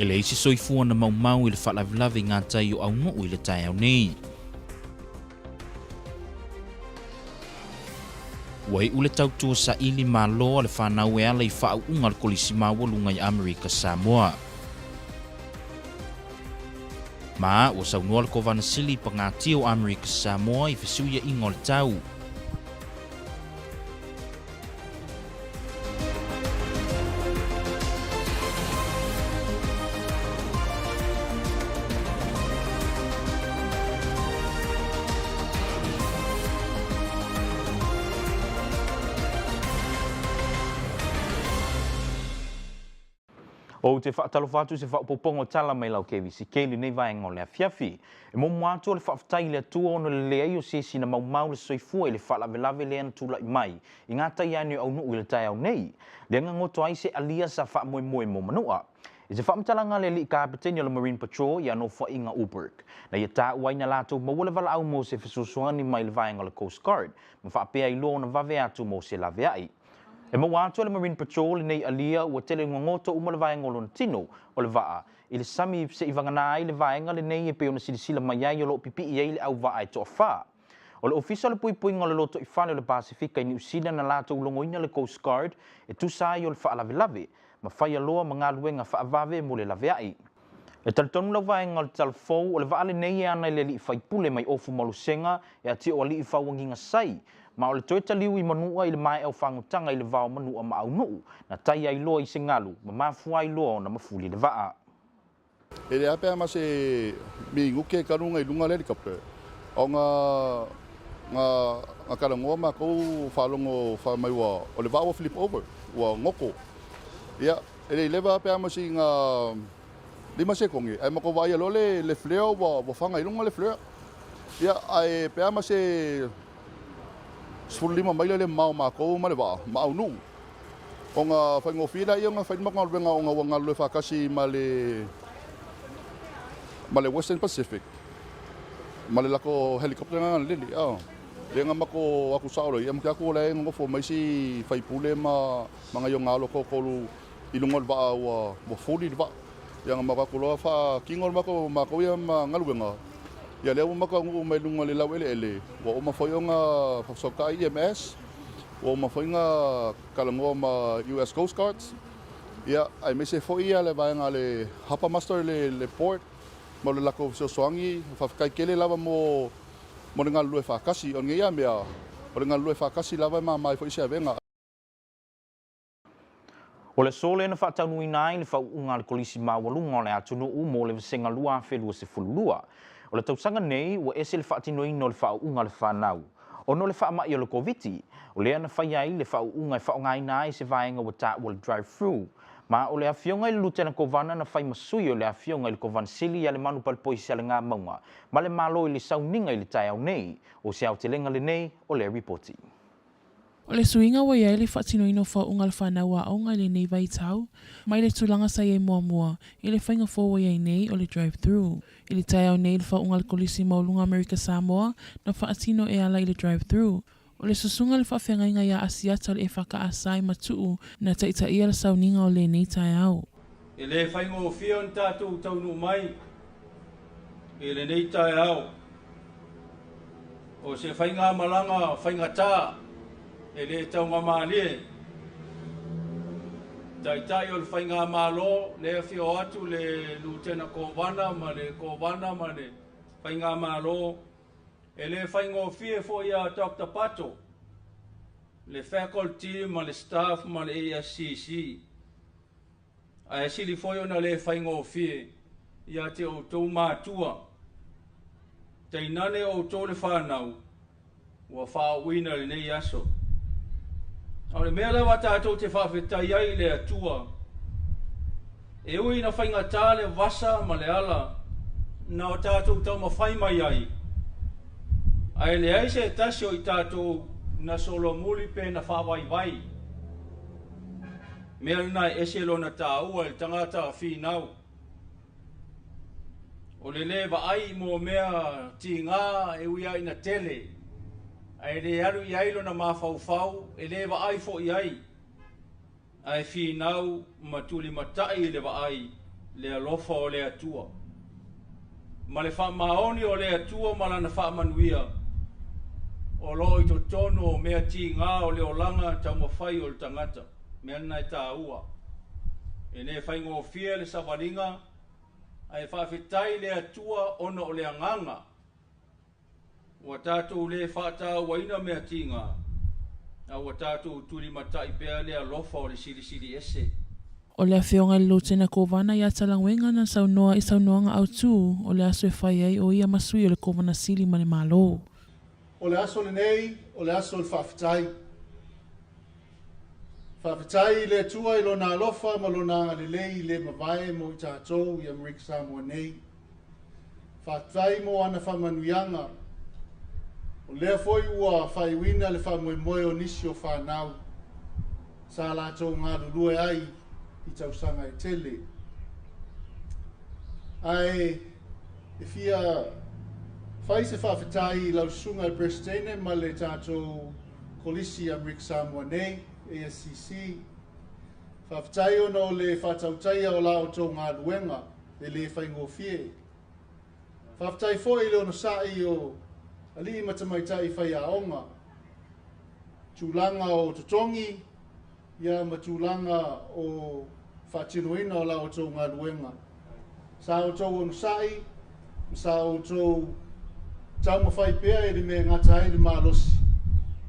E le isi soifua na mau i le whaalavilavi ngā tai o au nuu i le tai au nei. Wai ule tautua sa ili māloa le whanau e ala i whaau unga le kolisi mawalunga i Amerika Samoa. Ma, wa saunua le kovana sili pa ngā tio Amerika Samoa i fesuia ingo le tau. O te whaatalofatu se whaapopongo tala mai lau Kvzktv nei vaenga o le afiafi. E momo atu le whaafatai le atua ono le leai o sesi na mau le soifua i le whaalavelave le ana tula i mai. I ngā tai anu au nuu i le tai au nei. Le ngoto ai se alia sa whaamoemoe mo manua. I se whaamatalanga le li kapiteni o le Marine Patrol i ano whainga Uberg. Na ia tā uaina lātou mawale wala au mo se fesusuani mai le vaenga le Coast Guard. Ma whaapea i lo na vave atu mo se lave ai. E mo atu le Marine Patrol nei alia ua tele ngongoto uma le vaenga o lona tino o le waa. I le sami se i vangana ai le vaenga le nei e pe ona silisila mai ai o lo pipi i ai le au waa e toa wha. O le ofisa le puipuinga o le loto i whane o le Pasifika i New Zealand na lātou ulongoina le Coast Guard e tusai o le wha lave ma whai aloa ma ngā luenga wha avave mo le lave ai. E taritonu lau vaenga o le talfou o le waa le nei e ana i le li i whaipule mai ofu malusenga e ati o li i whawanginga sai. Ma o le toe taliu i manua i le mai au whangutanga i le vao manua ma au nuu, na tai ai loa i se ngalu, ma mafua i loa na mafuli le waa. E le apea ma se mi nguke karunga i lunga le helikopter. O ngā karangoa ma kou whalongo whamaiwa o le vao flip over, ua ngoko. Ia, e le lewa apea ma si ngā lima sekongi, ai mako vai alo le flare wa whanga i lunga le flare. Ia, ai pea ma se lima maila le mau mākou ma le waa, ma au nuu. O ngā whaingofira i o ngā whainmaka ruenga o ngā wanga lue whakasi ma le Western Pacific. Ma le lako helikopter ngā lili. Le ngā mako aku saoro, ia mki aku le ngofo maisi whaipule ma mga i o ngā loko kolu i lunga le waa wa foli le waa. Ia ngā mako aku loa wha kingo le mako ia ma ngā ruenga. Ia leo maka ngu mai lunga le lau ele. Wa o mawhai o ngā whaksoka IMS. Wa o mawhai ngā kalangoa ma US Coast Guards. Ia, ai me se fo ia le vaenga le hapa master le port. Ma le lako soangi, whawkai kele lava mo le ngā lue whakasi. O ngia mea, o le ngā lue whakasi lava mai fo isi a venga. O le sole na whaataunui nai le whauunga le kolisi mawalunga o le atunuu mo le visenga lua whelua se fululua. O le tausanga nei, ua ese le whaatinoina o le whauunga le whanau. O no le whaamai o le Koviti, o lea na whai ai le whauunga e whaongai nai se vaenga wa tā ua le drive-thru. Ma o le awhionga i le Lutena Kovana na whai masui o le awhionga i le Kovana Sili a le manu palpoisi a le ngā maunga. Ma le malo i le sauninga i le tai au nei, o se au te lenga le nei o le reporti. O le suinga wa iai le whaatinoina o whaunga le whanau a aunga le nei vai tau, mai le tulanga sa iai mua, i le whainga fō wa iai nei o le drive-thru. I le tai au nei le whaunga le kolisi maulunga Amerika Samoa na whaatino e ala i le drive-thru. O le susunga le whawhenga ia asiata le e whaka asai matuu na taita ia le sauninga o le nei tai au. I le whainga o whion tātou taunu mai, i le nei tai au. O se whainga malanga, whainga tā, e le taunga mālie. Tai o le whainga mālo, le whio atu le Lutena Kovana ma le whainga mālo. E le whainga o whie fo ia Dr. Pato, le faculty ma le staff ma le ASCC. A e sili fo na le whainga o whie, ia te o tau mātua. Te inane o tau le whanau, ua whaawina le nei aso. O le mea lewa tātou te whawhetai ai le atua. E ui na whainga tā le vasa ma le ala, na o tātou tau ma whai mai ai. Ai le ai se tasi o i tātou na solo muli pe na whawai vai. Mea na ese lo na tā ua le tangata a whinau. O le lewa ai mo mea ti ngā e ui ai na tele. Ai le aru i ailo na mawhauwhau, e lewa ai fo i ai. Ai whinau matuli matai lewa ai, le alofa o le atua. Ma le whaamaoni o le atua malana whaamanuia. O lo i to tono o mea ti ngā o le olanga tau mawhai o le tangata. Mea nai tā ua. E ne whaingo fia le sawaringa. Ai whawhetai le atua ono o le anganga. Ua tātou le whātā waina mea ti ngā. A ua tātou turi matai pēr le alofa o le siri ese. O le awhionga le lotena kovana ia talangwenga na saunoa i saunoanga au tū o le aso e whai ai o ia masui o le kovana sili ma le malo. O le aso le nei, o le aso le whawhitai. Whawhitai le tua i lona alofa ma lona le lei le mawae mo i tātou i Amerika Samoa nei. Whawhitai mo ana whamanuianga. O lea foi ua whaiwina le whamoemoe o nisi o whanau. Sa lātou ngā lulue ai i tausanga e tele. Ai, e fia whai se whawhitai i lausunga i Brestene ma le tātou kolisi Amerika Samoa nei, ASCC. Whawhitai ono le whatautaia o lao tō ngā luenga e le whaingofie. Whawhitai foi le ono sai o ali matamaitai whai aonga. Tūlanga o Totongi, ia matulanga o whatinuina o lao tō ngā luenga. Sa o tō ono sai, sa o tō tau mawhai pēr e le mea ngata ai le mālosi.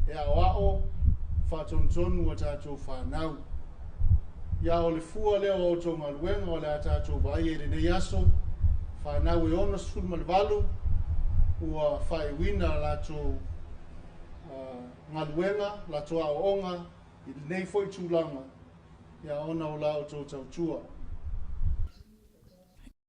E ao whatontonu a tātou whanau. Ia o le fua leo o tō ngā luenga o le a tātou vai e le nei aso. Whanau e ono sifuru malivalu. Ua whai wina lātou ngā luenga, lātou a onga, i nei foi tūlanga. Ia ona o lao tō tautua.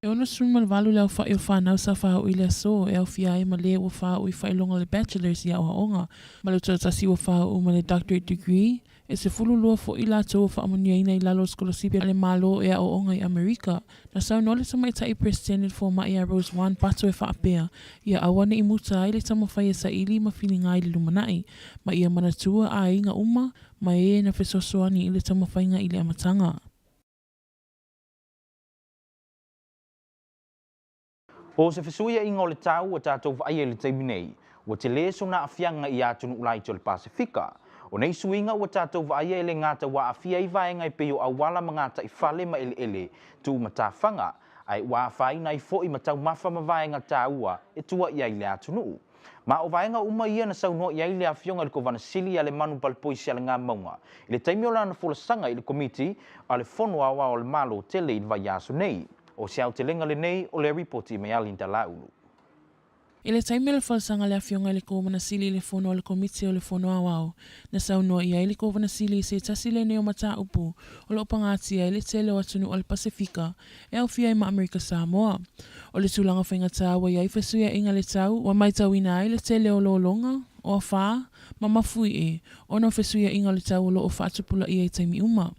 E ono sruma le valu leo whai o whanau sa whao i le so e au fia e ma le o whao i whailonga le bachelors i au haonga. Ma le tōtasi o whao ma le doctorate degree. E se fulu lua fo i lātou o whaamonia ina i lalo skolosipi le malo e au onga i Amerika. Na sau nole sa mai tai president fo ma i a Rose 1 pato e whaapea. Ia awane i muta ai le tamo whai e sa ili ma whini ngai le lumanai. Ma ia manatua a inga uma ma e na whesosoani i le tamo whainga i le amatanga. O se fesuia inga o le tau o tātou whaai e le teimi nei, o te leso na awhianga i atunu ulai to le Pasifika. O nei suinga o tātou whaai e le ngata wa awhia i vaenga i peo awala ma ngata i whale ma ele tū matawhanga, ai wa awhai nei fo i matau mafa ma vaenga tāua e tua i ai le atunu. Ma o vaenga uma ia na saunoa i ai le awhionga le kovana sili a le manu palpoisi a le ngā maunga. I le teimi o lana fulasanga i le komiti a le fono awa o le malo tele i le vai aso nei. O siau te lenga le nei o le ripoti me alinta laulu. I le taimi le falsanga le awhionga i le kovana sili le fono o le komiti o le fono awao. Na saunoa i ai le kovana sili se tasi le neo mata upu o le opangati ai le tele o atunu o le Pasifika e au fia i ma Amerika Samoa. O le tūlanga whaingata wa i ai fesuia inga le tau wa mai tau ina ai le tele o loolonga o a whaa ma mafui e ono fesuia inga le tau o lo o whaatupula i ai taimi uma.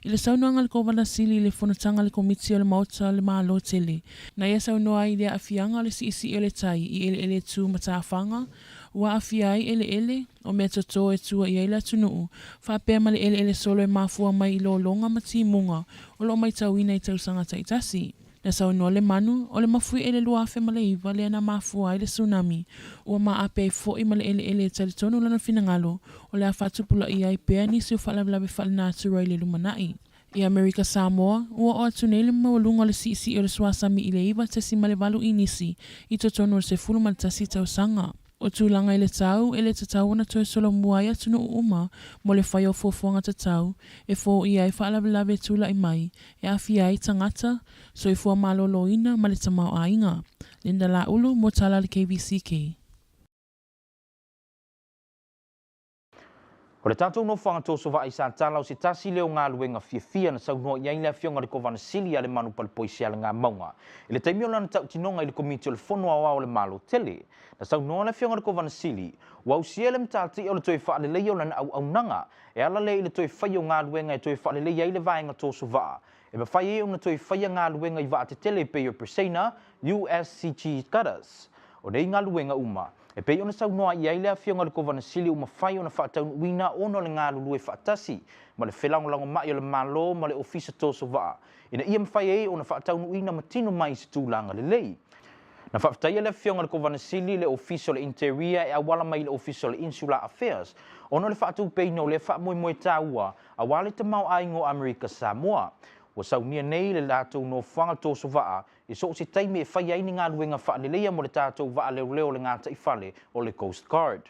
I le saunoanga le kovana sili le fonotanga le komiti o le mauta le malo tele. Na ia saunoa i le awhianga le si o le tai i ele tū matawhanga. Ua awhia ai ele o mea toto e tua i aila tunuu. Whapea ma le ele solo e mafua mai i lo longa mati munga o lo mai tauina i tausanga taitasi. Na saunoa le manu o le mafui ele luafe ma le iwa le ana mafua i le tsunami. Ua maa apea i fo i ma le ele tali tonu lana finangalo o le a whatupula i ai pea nisi o whalawlawe whalinātura i le lumanai. I Amerika Samoa, ua o atunei le mawalunga le si o le suasami i le iwa tesi ma le walu i nisi i totonu o le se fulu ma le tasi tausanga. O tūlanga i le tau, e le tatau na toe solo mua i atunu uma mo le whai o fofuanga tatau, e fo i ai whaalawe tūla i mai, e awhi ai tangata, so i fua malolo ina ma le tamau a inga. Linda la ulu mo tala le KVCK. O le tātou no whanga tōso wa i sa tālau se tasi leo ngā luenga fia na saunoa i ai le whionga le kovana sili a le manu palpoisi a le ngā maunga. I le taimio lana tau tinonga i le komiti o le fono awa o le malo tele. Na saunoa le whionga le kovana sili, wau sia le mtati o le toi wha le leo lana au nanga, e ala le i le toi whai o ngā luenga e toi wha le lei ai le vaenga tōso wa. E ma whai e o na toi whai ngā luenga i wa te tele pe o Presena, USCG Cutters. O nei ngā luenga uma, E pei ona saunoa I ai le afionga le kovanasili uma fai ona whaataunuina ono le ngā lulu e whaatasi ma le whelangolango mai o le malo ma le ofisa toso waa. Ina ia mawhai ei ona whaataunuina ma tino mai se tūlanga le lei. Na whaftaia le fionga le kovanasili le ofisa le interior e awala mai le ofisa le insular affairs. Ono le whaatu peino le whaamoe tāua a wale te mau aingo Amerika Samoa. Wa saunia nei le lātou no whanga toso waa I so se taimi e whai aini ngā ruenga whaalelea mo le tātou waa leo le ngāta I whale o le Coast Guard.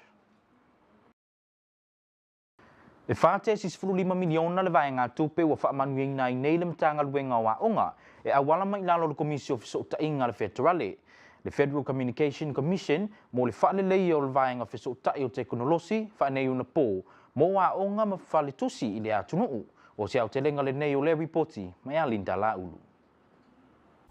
E whātea 65 miliona le vai ngā tupe wa whaamanuina I nei le mtanga ruenga o aonga e awala mai lalo le komisi o fiso tainga le federale. Le Federal Communication Commission mo le whaalelea o le vai ngā fiso tai o teknolosi whaanei una pō mo aonga ma whale tusi I le atunuu. O se au te lenga le nei o le reporti mai a Linda Laulu.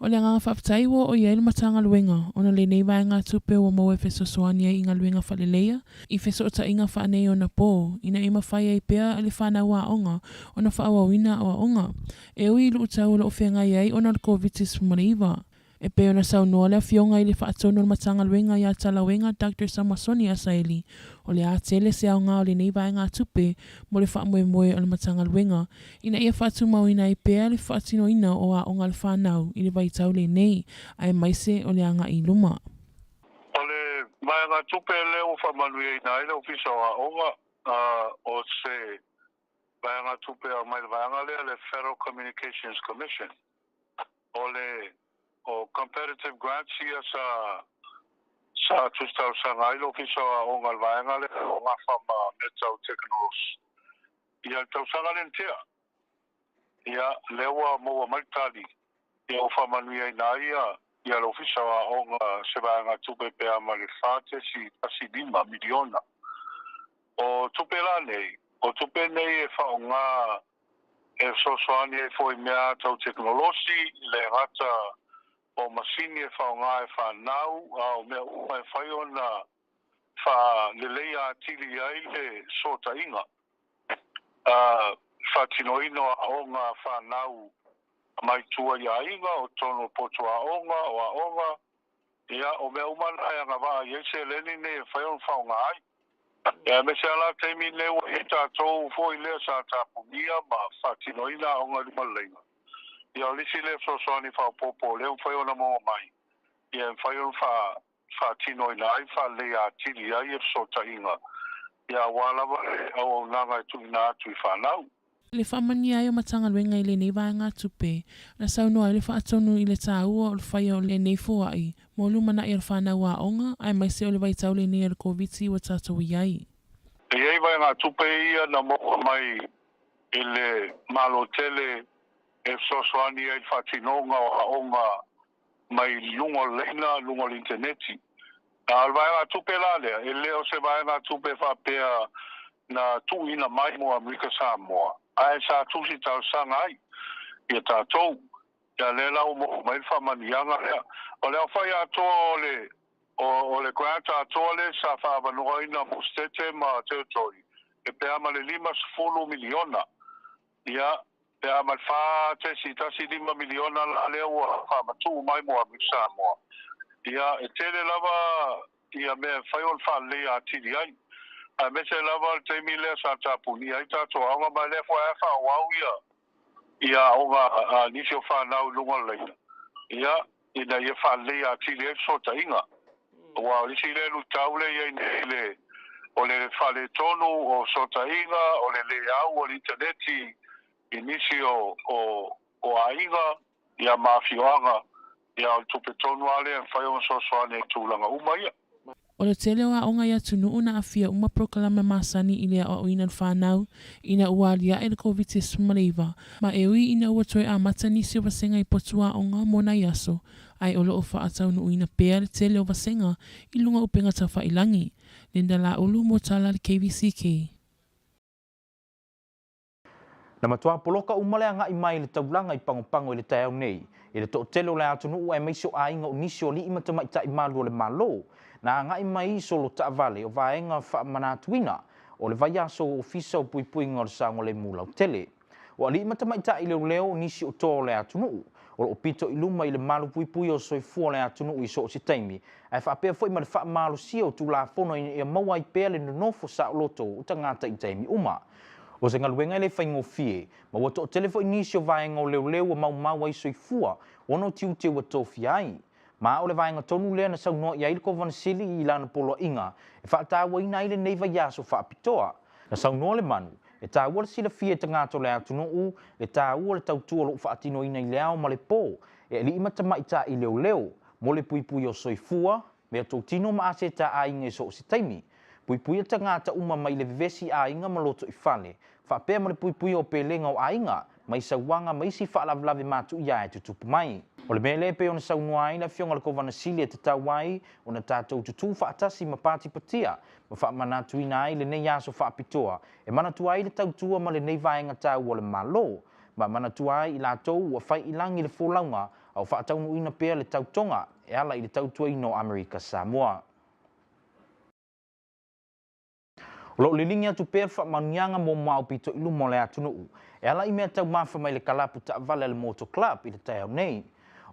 O le nganga whaptai wo o iei le matanga luenga, ona le nei vai ngā tupe o maue feso soania I ngā luenga whaleleia, I feso o ta inga whaanei o na pō, ina ima whai ai pēr le whanau wa onga, ona whaawawina o onga. E ui lu utau le ofenga iei ona le COVID-19 mariva. E pe ona sau noa le fionga I le whaatono le matanga luenga I a talawenga Dr. Samasoni Asaeli, o le atele se au ngā o le nei vai ngā tupe mo le whaamoe o le matanga luenga, ina ia whaatu mauina I pēr le whaatino ina o a onga le whanau I le vaitau le nei, ai maise o le anga I luma. O le vai ngā tupe le o whamanuia I nai le ofisa o a onga, o se vai ngā tupe o mai le vai ngā le Federal Communications Commission, o le o competitive grants ia sa tustau sa ngai lo ofisa o ngal vaenga le o nga fama metau technology ia tau sanga le tia ia lewa mo maltali ia o fama nui ia lo ofisa o nga se vaenga tupe pe amale fate si pasidima miliona o tupe la nei o tupe nei e fa nga e so soani e foi mea tau technology le rata o masini e whaonga e whanau, o mea uma e whai ona wha leleia atili ai le sota inga. Whatinoino a onga whanau mai tua ia inga, o tono poto a onga, ia o mea umana e anga waa iese leni ne e whai ona whaonga ai. Ia me se ala teimi leo e tātou foi lea sa tāpumia ma whatinoina a onga lima leina. Ia lisi le sosoani fa popo le fai ona mo mai. Ia fai ona fa tino ina ai fa le atili ai e sota inga. Ia wala o nanga tu ina tu fa nau. Le whamani ai o matanga luenga I le nei vai ngā tupe, na sauno ai le whaatonu I le tāua o le whai o le nei fua ai, mo lumana I le whanau a onga, ai mai se o le waitau le nei o le COVID-19 wa tātou I ai. E ei vai ngā tupe ia na mo mai I le malo tele e sosoani e whatinonga o aonga mai lungo leina, lungo l'interneti. Alvaenga tupe la lea, e leo se vaenga tupe whapea na tuina mai mo Amerika Samoa. Ai sa tusi tau sanga ai, ia tātou. Ia lela o mo mai whamanianga lea. O leo whai atoa o le grant atoa le sa whaavanoa ina mo stete ma territory. E pea ma le 5 miliona. Ia pe amal fa te si 5 miliona la leo fa matu mai mo Amerika Samoa. Ia e tele lava ia me fai on fa le atili ai. A me se lava te mile sa tapuni ai tato anga ma le fa wau ia onga nisio fa nau lunga leina. Ia ina ia fa le atili ai sota inga. Wa lisi le lu taule ia le o le fa le tonu o sota inga o le au o interneti inisio o ainga ia mafioanga ia o tupe tonu ale e whai on sosoane tūlanga umaia. O le tele o aonga ia tunu una afia uma proklama masani I lea o ina whanau ina ualia e le COVID-19 mareiva, ma e ui ina ua toe a matanisi o vasenga I potua aonga mona iaso, ai o loo whaatau nu ina pēr le tele o vasenga I lunga upenga ta whailangi. Linda Laulu mo tala le KVCK. Na matua poloka umale anga I mai le taulanga I pangopango I le tau nei. I le to telo le atunu ua e maiso a inga o nisi o li ima ta maita I malu o le malo. Na anga I mai solo ta vale o vaenga wha manatuina o le vaiaso o ofisa o puipuinga o le sango le mula o tele. O ali ima ta maita I leo nisi o to le atunu. o pito i luma i le malu pui o soifua le atunu i so si taimi. Ai whaapea foi ma le wha malu si o tu la fono i maua i pea le nonofo sa loto o tangata i taimi uma. O se ngaluenga i le whaingo fie, ma wato o telefo inisio vaenga o leo mau ai soifua, ono tiu wa tofi ai. Ma o le vaenga tonu lea na saunoa i aile ko vanasili i lana polo inga, e whaatawa ina i le neiva yaso whaapitoa. Na saunoa le manu, e tāua le sila fie tangato le atunuu, e tāua le tautua lo whaatino ina i leo ma le pō, e li ima tamaita i leo, mo le pui o soifua, mea tō tino ma ase ta a inga i so o si taimi. Pui tangata uma mai le vivesi a inga maloto i whale, whaapea ma le pui o pelenga o a inga, mai sauanga mai si whaalavlavi matu ia e tutupu mai. O le mele pe ona saunua ai na fionga le kovana sili e te tauai, o na tātou tutu whaatasi ma pāti patia, ma whaamanatu ina ai le nei aso whaapitoa, e manatu ai le tautua ma le nei vaenga tau o le malo, ma manatu ai i lātou ua whai ilangi le fōlaunga, au whaataunu ina pea le tautonga, e ala i le tautua ino Amerika Samoa. O lo lilingi atu pea whaamanianga mo mau pito ilu mo le atunuu, e ala i mea tau mawha mai le kalapu ta vale le motor club i le tau nei.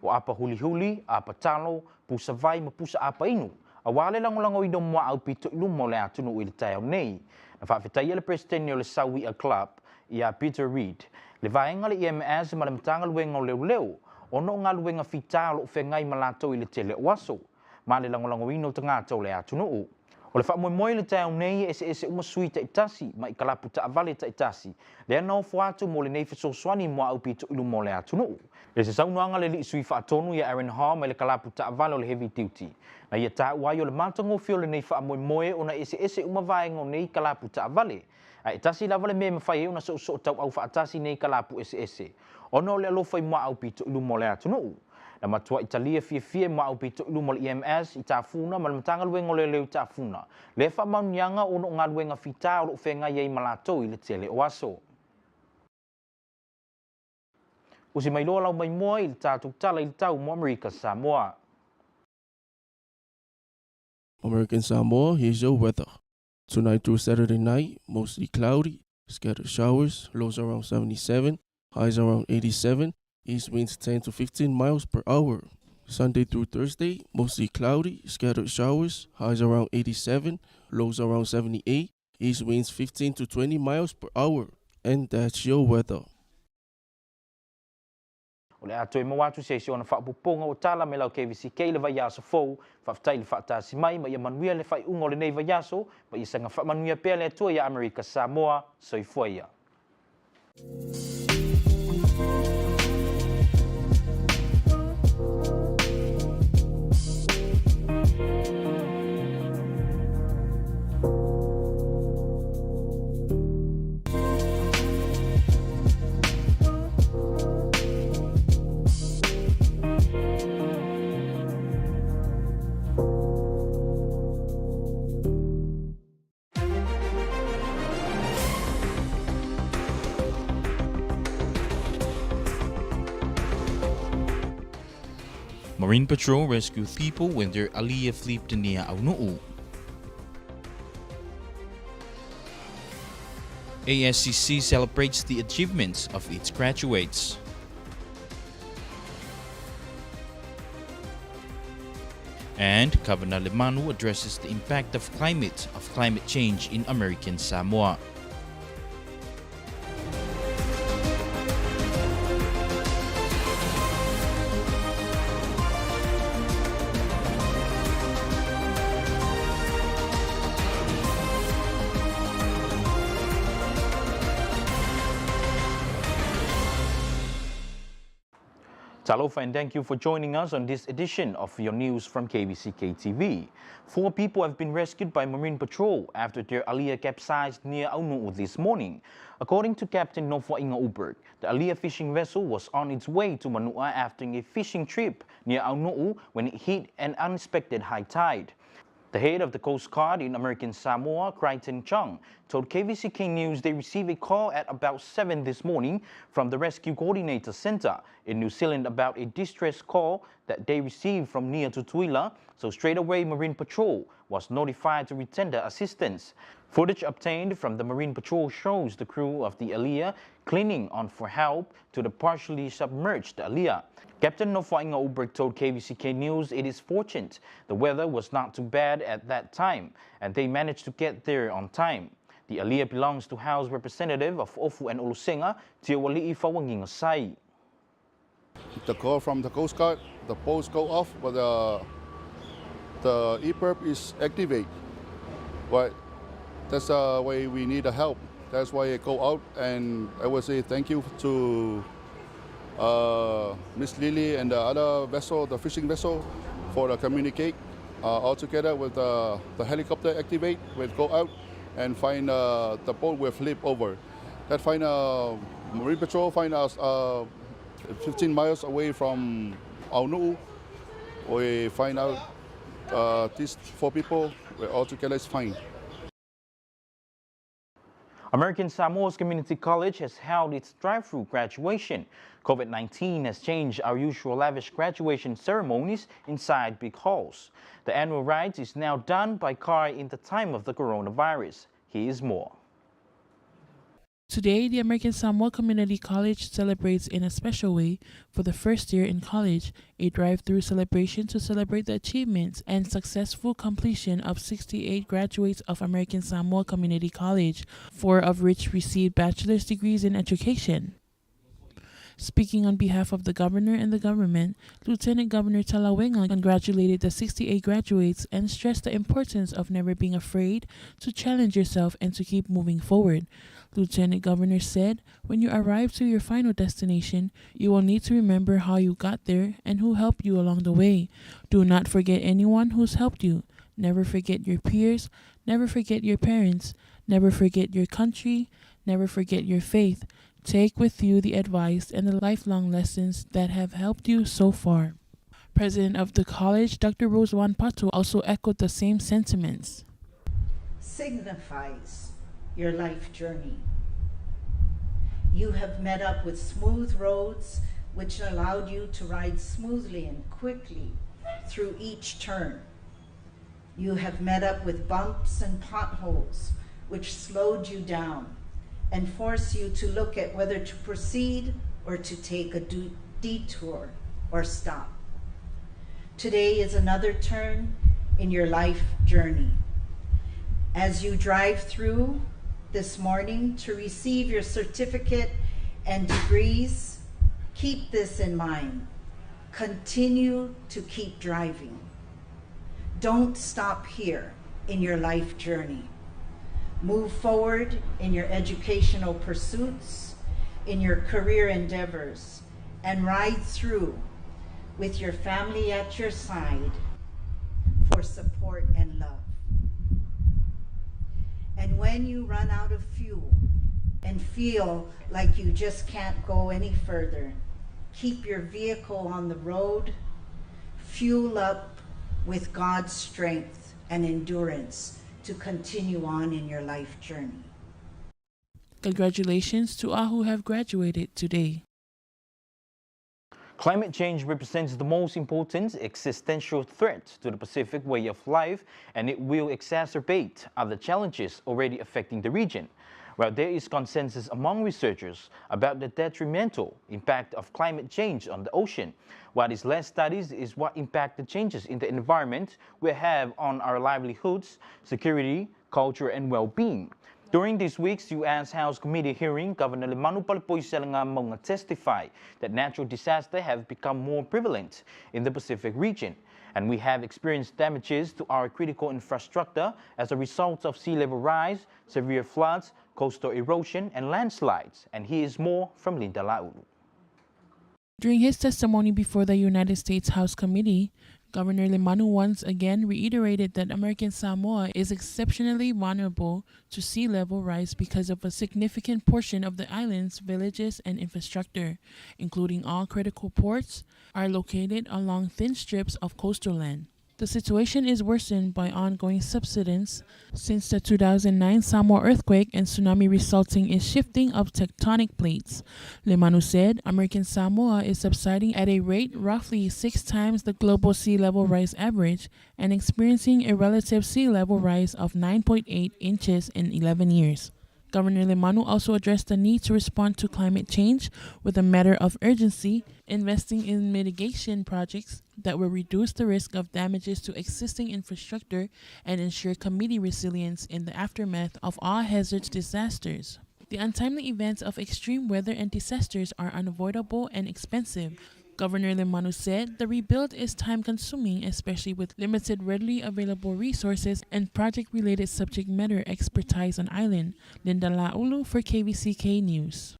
O apa huli, apa talo, pusa vai ma pusa apa inu. A wale langolango i domo au pito ilu mo le atunu i le tau nei. Na whawhetai le presidente o le Sawi a Club, i a Peter Reid. Le vaenga le IMS ma le matanga luenga o leo, ono ngā luenga fitalo o whengai malato i le tele oaso. Ma le langolango ino tangata o le atunu. O le whaamoemoe le tau nei ese umasui ta itasi, ma i kalapu ta avale ta itasi. Le anau fuatu mo le nei fesoswani mo au pito ilu mo le atunu. Le se saunuanga le li sui whaatonu i Aaron Hall mai le kalapu ta avale o le heavy duty. Na ia ta uai o le matango fio le nei whaamoemoe o na ese umavaenga o nei kalapu ta avale. A itasi lava le me mawhai o na so tau au whaatasi nei kalapu ese. Ono le alofa i mo au pito ilu mo le atunu. Na matua Italia fie mo au pito ilu mo le EMS i tafuna ma le matanga luenga o le leo tafuna. Le whaamanianga o no ngā luenga fita o lo whenga iei malato i le tele oaso. O si mai loa lau mai moa i le tātou tala i le tau mo Amerika Samoa. American Samoa, here's your weather. Tonight through Saturday night, mostly cloudy, scattered showers, lows around 77, highs around 87, east winds 10 to 15 miles per hour. Sunday through Thursday, mostly cloudy, scattered showers, highs around 87, lows around 78, east winds 15 to 20 miles per hour. And that's your weather. O le ato e mawatu se si ona whaapuponga o tala me lau KVCK le vai aso fou, whaafutai le whaatasi mai, ma ia manuia le whai unga o le nei vai aso, ma ia sanga whaamanuia pea le atua ia Amerika Samoa, soifua ia. Marine Patrol rescued people when their aliyah flipped near Aunu'u. ASCC celebrates the achievements of its graduates. And Governor Lemanu addresses the impact of climate change in American Samoa. Talofa, and thank you for joining us on this edition of your news from Kvzktv. 4 people have been rescued by Marine Patrol after their aliyah capsized near Aunu'u this morning. According to Captain Nofwa Inga Uberg, the aliyah fishing vessel was on its way to Manua after a fishing trip near Aunu'u when it hit an unexpected high tide. The head of the Coast Guard in American Samoa, Crichton Chung, told KVCK News they received a call at about 7 this morning from the Rescue Coordinator Center in New Zealand about a distress call that they received from near Tutuila, so straight away Marine Patrol was notified to retender assistance. Footage obtained from the Marine Patrol shows the crew of the Aliyah clinging on for help to the partially submerged Aliyah. Captain Nofainga Uberg told KVCK News it is fortunate the weather was not too bad at that time and they managed to get there on time. The Aliyah belongs to House Representative of Ofu and Olusenga, Tiawali'i Fawangingasai. The call from the Coast Guard, the posts go off, but the EPIRB is activate. But that's why we need the help. That's why I go out, and I will say thank you to Miss Lily and the other vessel, the fishing vessel, for the communicate. All together with the helicopter activate, we'll go out and find the boat will flip over. That find Marine Patrol find us 15 miles away from Aunu. We find out these 4 people, all together is fine. American Samoa's Community College has held its drive-through graduation. COVID-19 has changed our usual lavish graduation ceremonies inside big halls. The annual rite is now done by car in the time of the coronavirus. Here's more. Today, the American Samoa Community College celebrates in a special way, for the first year in college, a drive-through celebration to celebrate the achievements and successful completion of 68 graduates of American Samoa Community College, 4 of which received bachelor's degrees in education. Speaking on behalf of the governor and the government, Lieutenant Governor Talawenga congratulated the 68 graduates and stressed the importance of never being afraid to challenge yourself and to keep moving forward. Lieutenant Governor said, when you arrive to your final destination, you will need to remember how you got there and who helped you along the way. Do not forget anyone who's helped you. Never forget your peers. Never forget your parents. Never forget your country. Never forget your faith. Take with you the advice and the lifelong lessons that have helped you so far. President of the college, Dr. Rose Wanpatu, also echoed the same sentiments. Signifies your life journey. You have met up with smooth roads which allowed you to ride smoothly and quickly through each turn. You have met up with bumps and potholes which slowed you down and force you to look at whether to proceed or to take a detour or stop. Today is another turn in your life journey. As you drive through this morning to receive your certificate and degrees, keep this in mind. Continue to keep driving. Don't stop here in your life journey. Move forward in your educational pursuits, in your career endeavors, and ride through with your family at your side for support and love. And when you run out of fuel and feel like you just can't go any further, keep your vehicle on the road, fuel up with God's strength and endurance to continue on in your life journey. Congratulations to all who have graduated today. Climate change represents the most important existential threat to the Pacific way of life, and it will exacerbate other challenges already affecting the region. While there is consensus among researchers about the detrimental impact of climate change on the ocean, what is less studied is what impact the changes in the environment will have on our livelihoods, security, culture, and well-being. During this week's U.S. House Committee hearing, Governor Limanu Palpoy testified that natural disasters have become more prevalent in the Pacific region, and we have experienced damages to our critical infrastructure as a result of sea level rise, severe floods, coastal erosion, and landslides. And here's more from Linda Laulu. During his testimony before the United States House Committee, Governor Limanu once again reiterated that American Samoa is exceptionally vulnerable to sea level rise because of a significant portion of the island's villages and infrastructure, including all critical ports, are located along thin strips of coastal land. The situation is worsened by ongoing subsidence since the 2009 Samoa earthquake and tsunami, resulting in shifting of tectonic plates. Lemanu said American Samoa is subsiding at a rate roughly 6 times the global sea level rise average and experiencing a relative sea level rise of 9.8 inches in 11 years. Governor Lemanu also addressed the need to respond to climate change with a matter of urgency, investing in mitigation projects that will reduce the risk of damages to existing infrastructure and ensure community resilience in the aftermath of all hazards disasters. The untimely events of extreme weather and disasters are unavoidable and expensive. Governor Lemanu said the rebuild is time-consuming, especially with limited readily available resources and project-related subject matter expertise on island. Linda Laulu for KVCK News.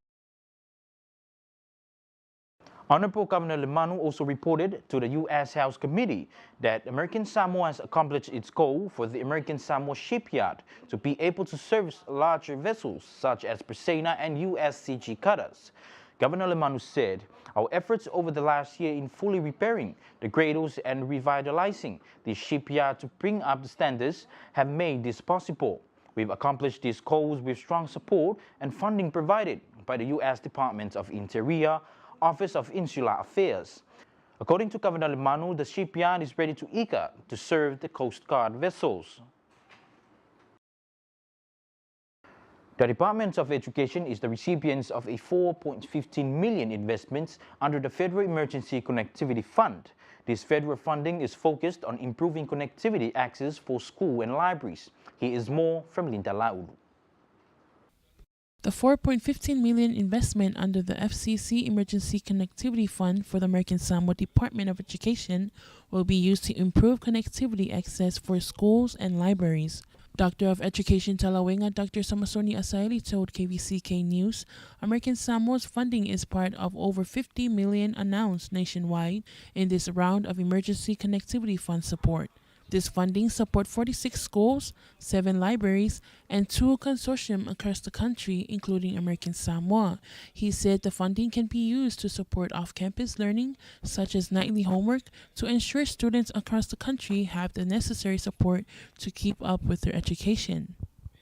Honorable Governor Lemanu also reported to the U.S. House Committee that American Samoa has accomplished its goal for the American Samoa shipyard to be able to service larger vessels such as Persena and USCG cutters. Governor Lemanu said, our efforts over the last year in fully repairing the cradles and revitalizing the shipyard to bring up the standards have made this possible. We've accomplished these goals with strong support and funding provided by the U.S. Department of Interior, Office of Insular Affairs. According to Governor Lemanu, the shipyard is ready to eager to serve the Coast Guard vessels. The Department of Education is the recipient of a $4.15 million investment under the Federal Emergency Connectivity Fund. This federal funding is focused on improving connectivity access for school and libraries. Here is more from Linda Laulu. The $4.15 million investment under the FCC Emergency Connectivity Fund for the American Samoa Department of Education will be used to improve connectivity access for schools and libraries. Doctor of Education Talawenga Dr. Samasoni Asaili told KVCK News, American Samoa's funding is part of over $50 million announced nationwide in this round of Emergency Connectivity Fund support. This funding supports 46 schools, 7 libraries, and 2 consortiums across the country, including American Samoa. He said the funding can be used to support off-campus learning, such as nightly homework, to ensure students across the country have the necessary support to keep up with their education.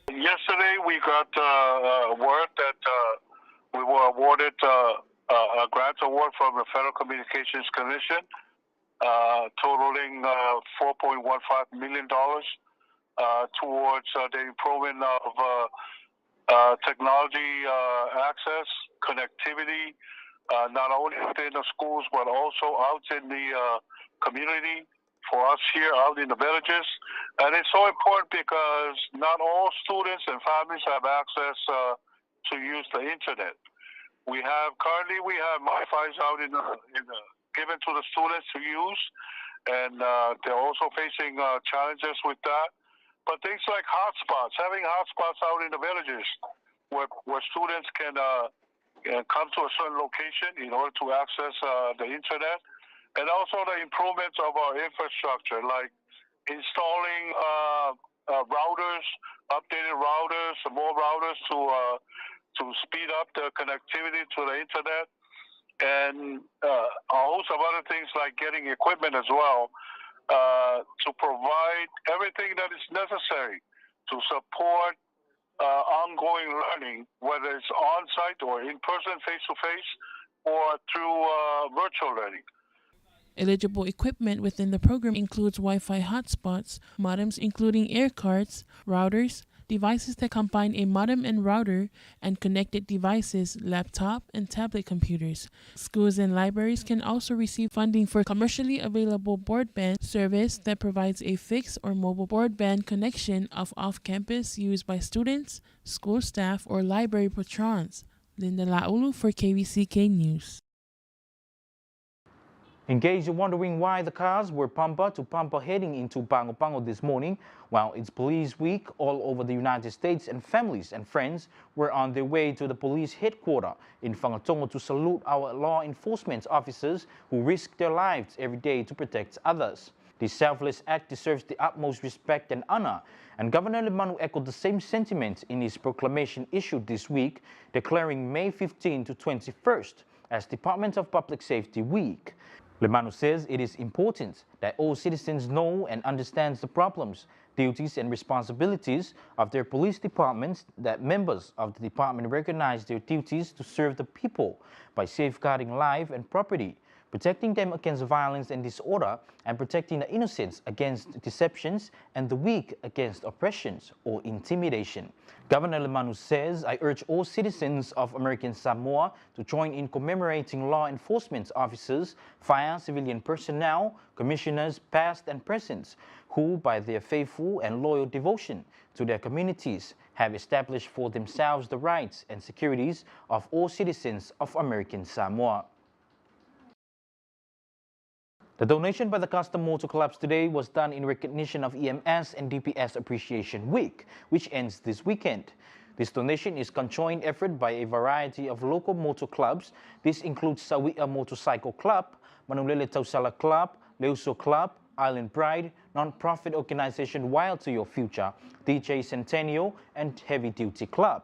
Yesterday, we got word that we were awarded a grant award from the Federal Communications Commission, totaling $4.15 million towards the improvement of technology access, connectivity, not only within the schools but also out in the community for us here out in the villages. And it's so important because not all students and families have access to use the internet. Currently we have Wi-Fi's out in the given to the students to use, and they're also facing challenges with that. But things like hotspots, having hotspots out in the villages where students can come to a certain location in order to access the internet, and also the improvements of our infrastructure, like installing routers, updated routers, more routers to speed up the connectivity to the internet, and a host of other things like getting equipment as well to provide everything that is necessary to support ongoing learning, whether it's on-site or in-person, face-to-face, or through virtual learning. Eligible equipment within the program includes Wi-Fi hotspots, modems including air cards, routers, devices that combine a modem and router, and connected devices, laptop and tablet computers. Schools and libraries can also receive funding for commercially available broadband service that provides a fixed or mobile broadband connection of off-campus used by students, school staff, or library patrons. Linda Laulu for KVCK News. In case you're wondering why the cars were Pampa to Pampa heading into Pango Pango this morning, well, it's Police Week all over the United States, and families and friends were on their way to the police headquarters in Whangatongo to salute our law enforcement officers who risk their lives every day to protect others. This selfless act deserves the utmost respect and honor, and Governor Lemanu echoed the same sentiment in his proclamation issued this week, declaring May 15 to 21st as Department of Public Safety Week. Lemanu says it is important that all citizens know and understand the problems, duties and responsibilities of their police departments, that members of the department recognize their duties to serve the people by safeguarding life and property, protecting them against violence and disorder, and protecting the innocent against deceptions and the weak against oppressions or intimidation. Governor Lemanu says, I urge all citizens of American Samoa to join in commemorating law enforcement officers, fire, civilian personnel, commissioners past and present, who by their faithful and loyal devotion to their communities have established for themselves the rights and securities of all citizens of American Samoa. The donation by the Custom Motor Clubs today was done in recognition of EMS and DPS Appreciation Week, which ends this weekend. This donation is conjoined effort by a variety of local motor clubs. This includes Sawi'a Motorcycle Club, Manulele Tausala Club, Leuso Club, Island Pride, non-profit organization Wild to Your Future, DJ Centennial, and Heavy Duty Club.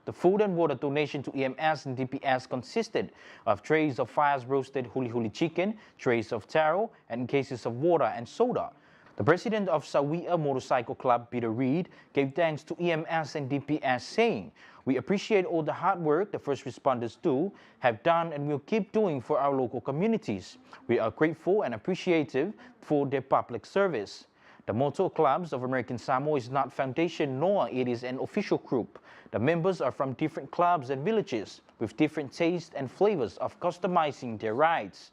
The food and water donation to EMS and DPS consisted of trays of fires roasted huli-huli chicken, trays of taro, and cases of water and soda. The president of Sawi'a Motorcycle Club, Peter Reed, gave thanks to EMS and DPS, saying, "We appreciate all the hard work the first responders have done and will keep doing for our local communities. We are grateful and appreciative for their public service." The Motor Clubs of American Samoa is not foundation nor it is an official group. The members are from different clubs and villages with different tastes and flavors of customizing their rides.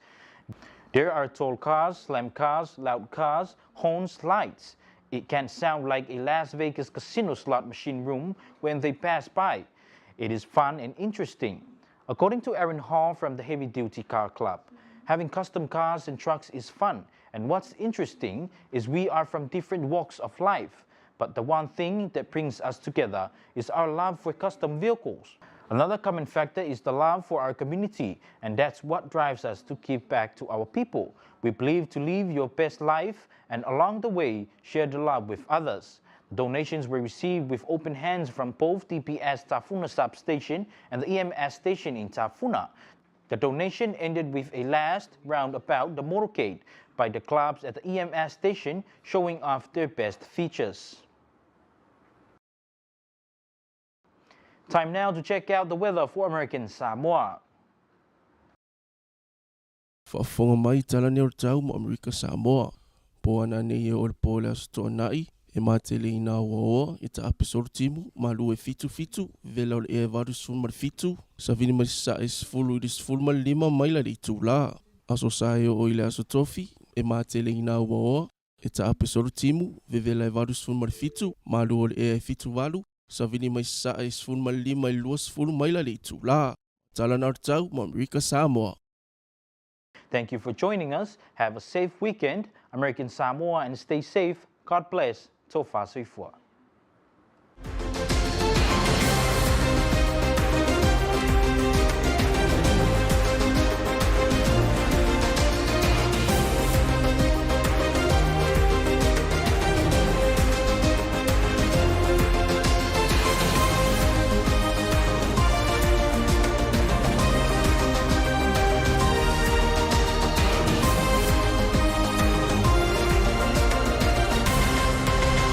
There are tall cars, slam cars, loud cars, horns, lights. It can sound like a Las Vegas casino slot machine room when they pass by. It is fun and interesting. According to Aaron Hall from the Heavy Duty Car Club, having custom cars and trucks is fun, and what's interesting is we are from different walks of life, but the one thing that brings us together is our love for custom vehicles. Another common factor is the love for our community, and that's what drives us to give back to our people. We believe to live your best life and along the way share the love with others. Donations were received with open hands from both DPS Tafuna substation and the EMS station in Tafuna. The donation ended with a last round about the motorcade by the clubs at the EMS station showing off their best features. Time now to check out the weather for American Samoa. Whaafonga mai tala neo tau mo Amerika Samoa. Po ana nei e o le pole asto nai e matele ina o e ta episode timu malu e fitu vela o le e varu sfulma fitu sa vini mai sa e sfulu i sfulma lima mai la le tula. Aso sa e o ile aso tofi e matele ina o e ta episode timu vela e varu sfulma fitu malu o le e fitu valu sa vini mai sa e sfulma lima i lua sfulu mai la le tula. Tala na tau mo Amerika Samoa. Thank you for joining us. Have a safe weekend, American Samoa, and stay safe. God bless. Tofa Soifua.